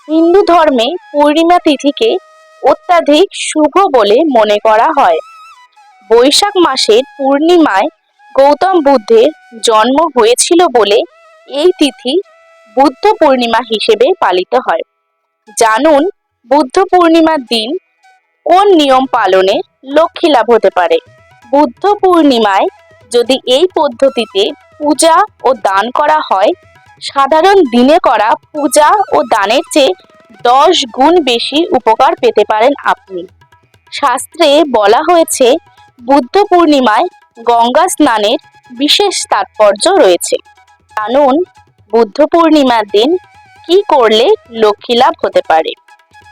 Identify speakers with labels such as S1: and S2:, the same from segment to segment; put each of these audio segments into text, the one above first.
S1: হিন্দু ধর্মে পূর্ণিমা তিথিকে অত্যাধিক শুভ বলে মনে করা হয়। বৈশাখ মাসের পূর্ণিমায় গৌতম বুদ্ধের জন্ম হয়েছিল বলে এই তিথি বুদ্ধ পূর্ণিমা হিসেবে পালিত হয়। জানুন বুদ্ধ পূর্ণিমার দিন কোন নিয়ম পালনে লক্ষ্মী লাভ হতে পারে। বুদ্ধ পূর্ণিমায় যদি এই পদ্ধতিতে পূজা ও দান করা হয়, সাধারণ দিনে করা পূজা ও দানের চেয়ে 10 গুণ বেশি উপকার পেতে পারেন আপনি। শাস্ত্রে বলা হয়েছে বুদ্ধ পূর্ণিমায় গঙ্গা স্নানের বিশেষ তাৎপর্য রয়েছে। জানুন বুদ্ধ পূর্ণিমার দিন কি করলে লক্ষ্মী লাভ হতে পারে।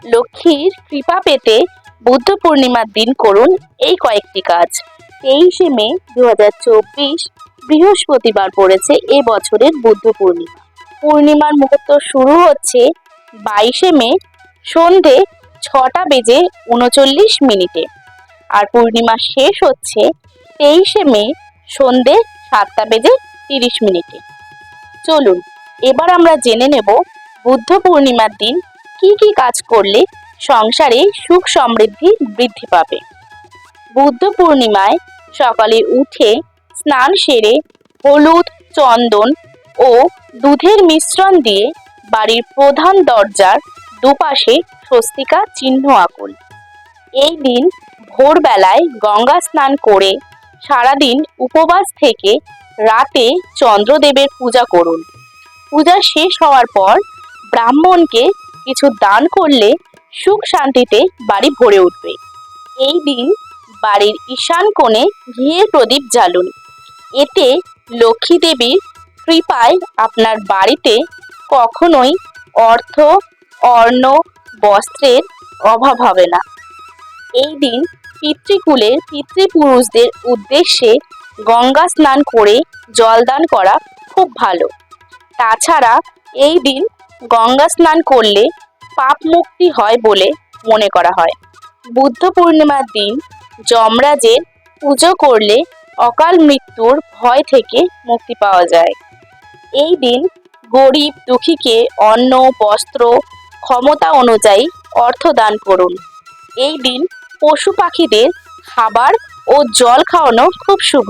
S1: লক্ষ্মীর কৃপা পেতে বুদ্ধ পূর্ণিমার দিন করুন এই কয়েকটি কাজ। 23শে মে 2024 বৃহস্পতিবার পড়েছে এ বছরের বুদ্ধ পূর্ণিমা। পূর্ণিমার মুহূর্ত শুরু হচ্ছে 22শে মে সন্ধে 6টা বেজে 39 মিনিটে, আর পূর্ণিমা শেষ হচ্ছে 23শে মে সন্ধে 7টা বেজে 30 মিনিটে। চলুন এবার আমরা জেনে নেব বুদ্ধ পূর্ণিমার দিন কি কি কাজ করলে সংসারে সুখ সমৃদ্ধি বৃদ্ধি পাবে। বুদ্ধ পূর্ণিমায় সকালে উঠে স্নান সেরে হলুদ, চন্দন ও দুধের মিশ্রণ দিয়ে বাড়ির প্রধান দরজার দুপাশে স্বস্তিকা চিহ্ন আঁকুন। এই দিন ভোরবেলায় গঙ্গা স্নান করে সারাদিন উপবাস থেকে রাতে চন্দ্রদেবের পূজা করুন। পূজা শেষ হওয়ার পর ব্রাহ্মণকে কিছু দান করলে সুখ শান্তিতে বাড়ি ভরে উঠবে। এই দিন বাড়ির ঈশান কোণে ঘিয়ের প্রদীপ জ্বালুন। এতে লক্ষ্মী দেবীর কৃপায় আপনার বাড়িতে কখনোই অর্থ, অন্ন, বস্ত্রের অভাব হবে না। এই দিন পিতৃকুলের পিতৃপুরুষদের উদ্দেশ্যে গঙ্গা স্নান করে জলদান করা খুব ভালো। তাছাড়া এই দিন গঙ্গা স্নান করলে পাপ মুক্তি হয় বলে মনে করা হয়। বুদ্ধ পূর্ণিমার দিন যমরাজের পুজো করলে অকাল মৃত্যুর ভয় থেকে মুক্তি পাওয়া যায়। এই দিন গরিব দুঃখীকে অন্ন, বস্ত্র, ক্ষমতা অনুযায়ী অর্থ দান করুন। এই দিন পশু পাখিদের খাবার ও জল খাওয়ানো খুব শুভ।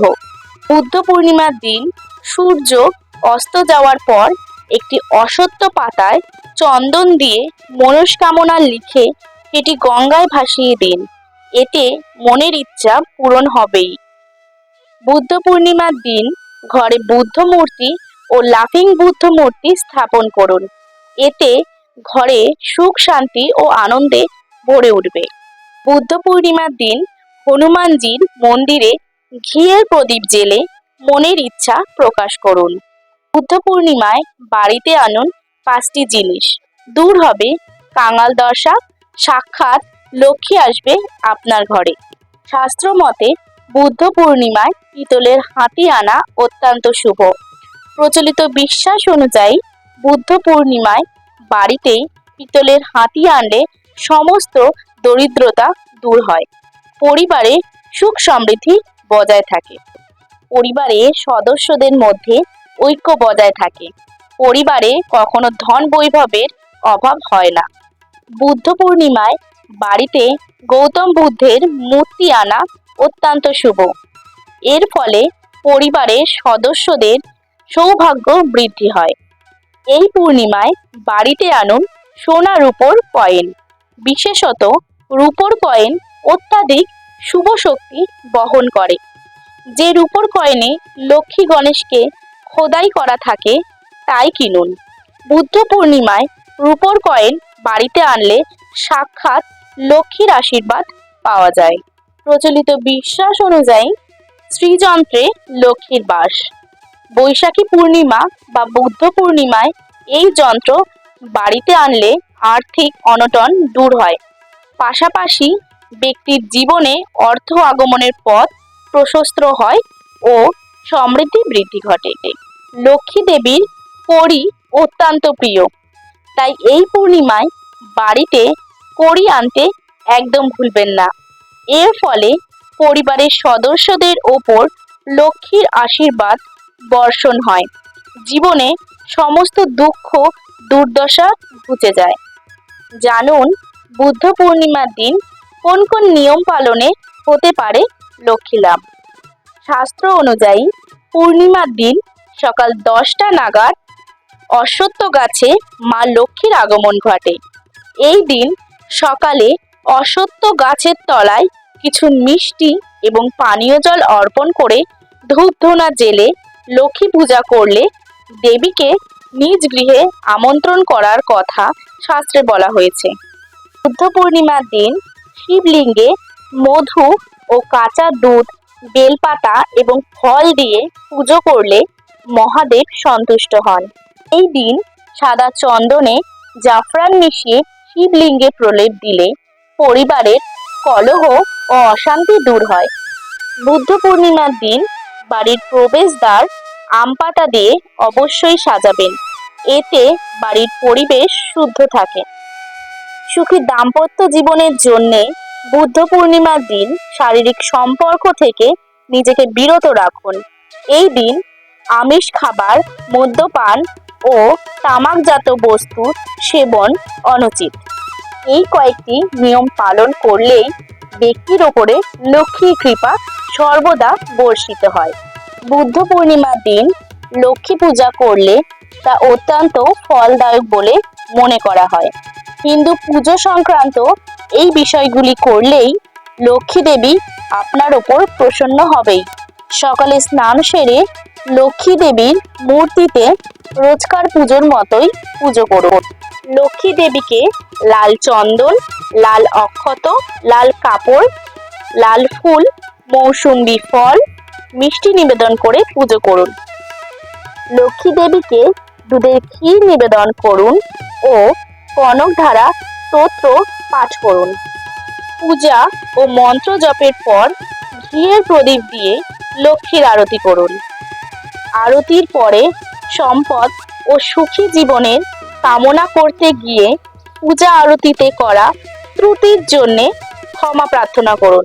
S1: বুদ্ধ পূর্ণিমার দিন সূর্য অস্ত যাওয়ার পর একটি অশ্বত্থ পাতায় চন্দন দিয়ে মনস্কামনা লিখে সেটি গঙ্গায় ভাসিয়ে দিন। এতে মনের ইচ্ছা পূরণ হবেই। বুদ্ধ পূর্ণিমার দিন ঘরে বুদ্ধ মূর্তি ও লাফিং বুদ্ধ মূর্তি স্থাপন করুন। এতে ঘরে সুখ শান্তি ও আনন্দে ভরে উঠবে। বুদ্ধ পূর্ণিমার দিন হনুমানজির মন্দিরে ঘিয়ের প্রদীপ জেলে মনের ইচ্ছা প্রকাশ করুন। বুদ্ধ পূর্ণিমায় বাড়িতে আনুন 5টি জিনিস, দূর হবে কাঙাল দশা, সাক্ষাৎ লক্ষ্মী আসবে আপনার ঘরে। শাস্ত্র মতে বুদ্ধ পূর্ণিমায় পিতলের হাঁটি আনা অত্যন্ত শুভ। প্রচলিত বিশ্বাস অনুযায়ী বুদ্ধ পূর্ণিমায় বাড়িতেই পিতলের হাঁটি আনলে সমস্ত দরিদ্রতা দূর হয়, পরিবারে সুখ সমৃদ্ধি বজায় থাকে, পরিবারের সদস্যদের মধ্যে ঐক্য বজায় থাকে, পরিবারে কখনো ধন বৈভবের অভাব হয় না। বুদ্ধ পূর্ণিমায় বাড়িতে গৌতম বুদ্ধের মূর্তি আনা অত্যন্ত শুভ। এর ফলে পরিবারের সদস্যদের সৌভাগ্য বৃদ্ধি হয়। এই পূর্ণিমায় বাড়িতে আনুন সোনা রূপোর কয়েন। বিশেষত রূপোর কয়েন অত্যাধিক শুভ শক্তি বহন করে। যে রূপোর কয়েনে লক্ষ্মী গণেশকে খোদাই করা থাকে তাই কিনুন। বুদ্ধ পূর্ণিমায় রূপোর কয়েন বাড়িতে আনলে সাক্ষাৎ লক্ষ্মীর আশীর্বাদ পাওয়া যায়। প্রচলিত বিশ্বাস অনুযায়ী শ্রীযন্ত্রে লক্ষ্মীর বাস। বৈশাখী পূর্ণিমা বা বুদ্ধ পূর্ণিমায় এই যন্ত্র বাড়িতে আনলে আর্থিক অনটন দূর হয়। পাশাপাশি ব্যক্তির জীবনে অর্থ আগমনের পথ প্রশস্ত হয় ও সমৃদ্ধি বৃদ্ধি ঘটে। লক্ষ্মী দেবীর কড়ি অত্যন্ত প্রিয়, তাই এই পূর্ণিমায় বাড়িতে কড়ি আনতে একদম ভুলবেন না। এর ফলে পরিবারের সদস্যদের ওপর লক্ষ্মীর আশীর্বাদ বর্ষণ হয়, জীবনে সমস্ত দুঃখ দুর্দশা ঘুচে যায়। জানুন বুদ্ধ পূর্ণিমার দিন কোন কোন নিয়ম পালনে হতে পারে লক্ষ্মী লাভ। শাস্ত্র অনুযায়ী পূর্ণিমার দিন সকাল 10টা নাগাদ অশ্বত্থ গাছে মা লক্ষ্মীর আগমন ঘটে। এই দিন সকালে অশ্বত্থ গাছের তলায় কিছু মিষ্টি এবং পানীয় জল অর্পণ করে ধূপ ধুনা জেলে লক্ষ্মী পূজা করলে দেবীকে নিজ গৃহে আমন্ত্রণ করার কথা শাস্ত্রে বলা হয়েছে। বুদ্ধ পূর্ণিমার দিন শিবলিঙ্গে মধু ও কাঁচা দুধ, বেলপাতা এবং ফল দিয়ে পুজো করলে মহাদেব সন্তুষ্ট হন। এই দিন সাদা চন্দনে জাফরান মিশিয়ে শিবলিঙ্গে প্রলেপ দিলে পরিবারের কলহ ও অশান্তি দূর হয়। বুদ্ধ পূর্ণিমার দিন বাড়ির প্রবেশদ্বার আম পাতা দিয়ে অবশ্যই সাজাবেন, এতে বাড়ির পরিবেশ শুদ্ধ থাকে। সুখী দাম্পত্য জীবনের জন্যে বুদ্ধ পূর্ণিমার দিন শারীরিক সম্পর্ক থেকে নিজেকে বিরত রাখুন। এই দিন আমিষ খাবার, মদ্যপান ও তামাকজাত বস্তু সেবন অনুচিত। এই কয়েকটি নিয়ম পালন করলেই ব্যক্তির ওপরে লক্ষ্মীর কৃপা সর্বদা বর্ষিত হয়। বুদ্ধ পূর্ণিমার দিন লক্ষ্মী পূজা করলে তা অত্যন্ত ফলদায়ক বলে মনে করা হয়। হিন্দু পুজো সংক্রান্ত এই বিষয়গুলি করলেই লক্ষ্মী দেবী আপনার ওপর প্রসন্ন হবেই। সকালে স্নান সেরে লক্ষ্মী দেবীর মূর্তিতে রোজকার পুজোর মতোই পুজো করুন। লক্ষ্মী দেবীকে লাল চন্দন, লাল অক্ষত, লাল কাপড়, লাল ফুল, মৌসুম্বি ফল, মিষ্টি নিবেদন করে পুজো করুন। লক্ষ্মী দেবীকে দুধের ক্ষীর নিবেদন করুন ও কনকধারা স্তোত্র পাঠ করুন। পূজা ও মন্ত্র জপের পর ঘিয়ের প্রদীপ দিয়ে লক্ষ্মীর আরতি করুন। আরতির পরে সম্পদ ও সুখী জীবনের কামনা করতে গিয়ে পূজা আরতিতে করা ত্রুটির জন্যে ক্ষমা প্রার্থনা করুন।